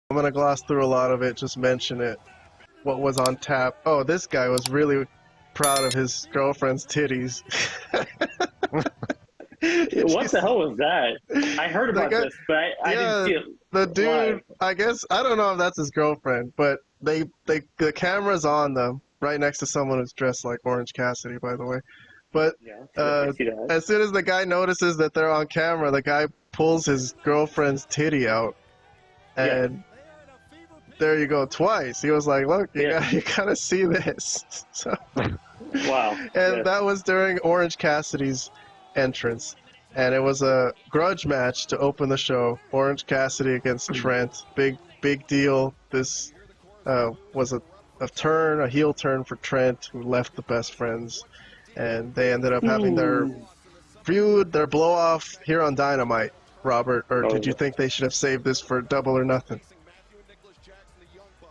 I'm gonna gloss through a lot of it, just mention it. What was on tap? Oh, this guy was really proud of his girlfriend's titties. What the hell was that? I heard about this, but I didn't see it. The dude, live. I guess, I don't know if that's his girlfriend, but the camera's on them, right next to someone who's dressed like Orange Cassidy, by the way. But as soon as the guy notices that they're on camera, the guy pulls his girlfriend's titty out, and there you go, twice. He was like, look, you gotta see this. So, wow. And that was during Orange Cassidy's entrance. And it was a grudge match to open the show. Orange Cassidy against Trent. Big deal. This was a heel turn for Trent, who left the best friends. And they ended up having their feud, their blow-off here on Dynamite, Robert. Or did you think they should have saved this for Double or Nothing?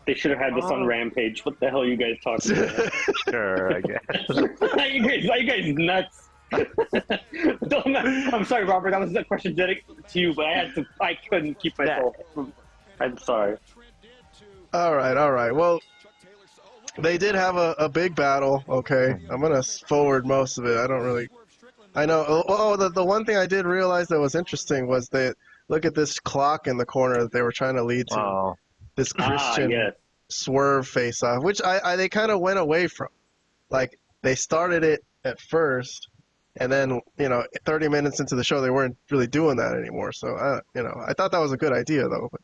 They should have had this on Rampage. What the hell are you guys talking about? Sure, I guess. you guys nuts. I'm sorry, Robert. That was a question dedicated to you, but I couldn't keep myself. I'm sorry. All right. Well, they did have a big battle. Okay, I'm gonna forward most of it. I know. Oh, the one thing I did realize that was interesting was that look at this clock in the corner that they were trying to lead to. Wow. This Christian swerve face-off, which they kind of went away from. Like, they started it at first, and then, 30 minutes into the show, they weren't really doing that anymore. So, I thought that was a good idea, though. But,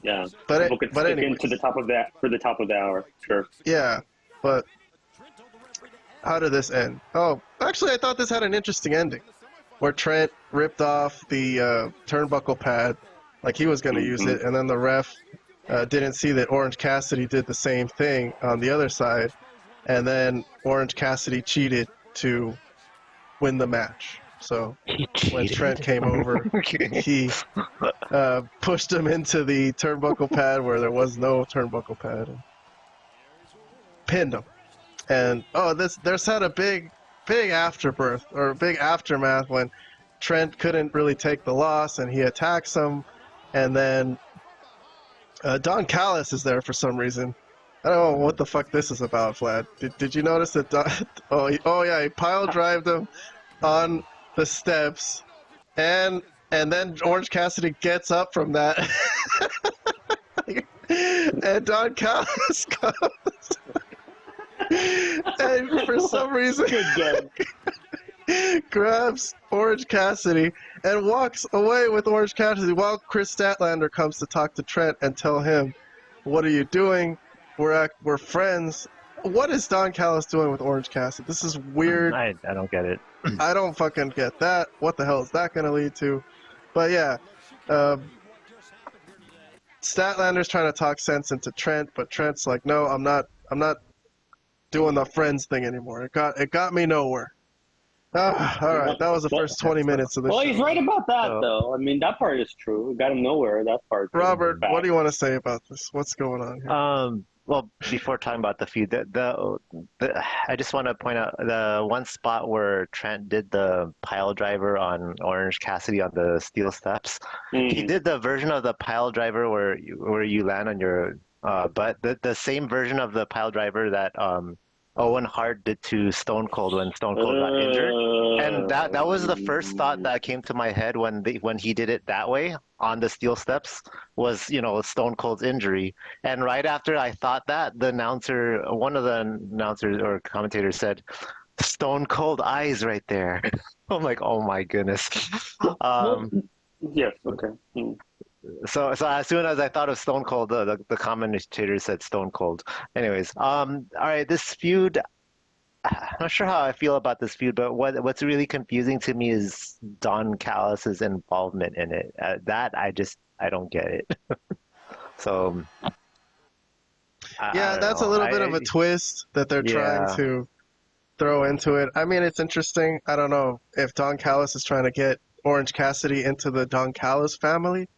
yeah, people could stick into the top of that for the top of the hour, sure. Yeah, but how did this end? Oh, actually, I thought this had an interesting ending, where Trent ripped off the turnbuckle pad, like he was going to use it, and then the ref didn't see that Orange Cassidy did the same thing on the other side, and then Orange Cassidy cheated to win the match. So when Trent came over, he pushed him into the turnbuckle pad where there was no turnbuckle pad, and pinned him. And there's had a big afterbirth, or a big aftermath, when Trent couldn't really take the loss and he attacks him. And then Don Callis is there for some reason. I don't know what the fuck this is about, Vlad. Did you notice that? He pile drived him on the steps, and then Orange Cassidy gets up from that, and Don Callis comes, and for some reason grabs Orange Cassidy and walks away with Orange Cassidy while Chris Statlander comes to talk to Trent and tell him, "What are you doing? We're friends." What is Don Callis doing with Orange Cassidy? This is weird. I don't get it. I don't fucking get that. What the hell is that going to lead to? But yeah, Statlander's trying to talk sense into Trent, but Trent's like, "No, I'm not doing the friends thing anymore. It got me nowhere." All right, that was the first 20 minutes of the show. Well, he's right about that, though. I mean, that part is true. It got him nowhere. That part. Robert, what do you want to say about this? What's going on here? Well, before talking about the feud, I just want to point out the one spot where Trent did the pile driver on Orange Cassidy on the steel steps. He did the version of the pile driver where you land on your butt. The same version of the pile driver that Owen Hart did to Stone Cold when Stone Cold got injured, and that was the first thought that came to my head when he did it that way on the steel steps was Stone Cold's injury. And right after I thought that, one of the announcers or commentators said, "Stone Cold eyes right there." I'm like, oh my goodness. Yes. Okay. So as soon as I thought of Stone Cold, the commentator said Stone Cold. Anyways, all right, this feud, I'm not sure how I feel about this feud, but what's really confusing to me is Don Callis's involvement in it. That I don't get it. So that's a little bit of a twist that they're trying to throw into it. I mean, it's interesting. I don't know if Don Callis is trying to get Orange Cassidy into the Don Callis family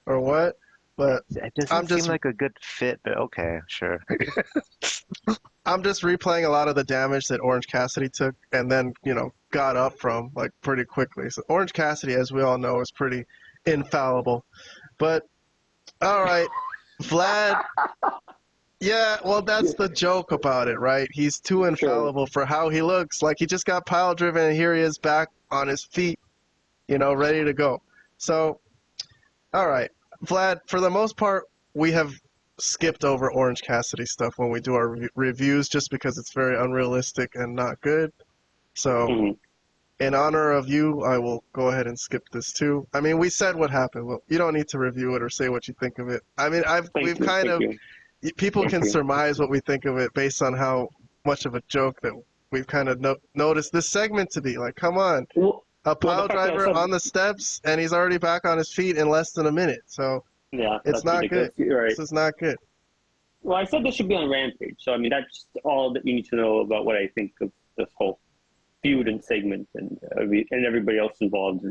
or what, but it doesn't seem like a good fit, but okay, sure. I'm just replaying a lot of the damage that Orange Cassidy took and then, got up from, like, pretty quickly. So Orange Cassidy, as we all know, is pretty infallible. But All right, Vlad. Yeah, well, that's the joke about it, right? He's too infallible for how he looks. Like, he just got pile driven, and here he is back on his feet, ready to go. So, all right, Vlad, for the most part, we have skipped over Orange Cassidy stuff when we do our reviews just because it's very unrealistic and not good. So, in honor of you, I will go ahead and skip this too. I mean, we said what happened. Well, you don't need to review it or say what you think of it. I mean, people can surmise what we think of it based on how much of a joke that we've kind of noticed this segment to be. Like, come on. A pile driver on the steps, and he's already back on his feet in less than a minute. So, yeah, it's not good. Right. This is not good. Well, I said this should be on Rampage. So, I mean, that's all that you need to know about what I think of this whole feud and segment and everybody else involved.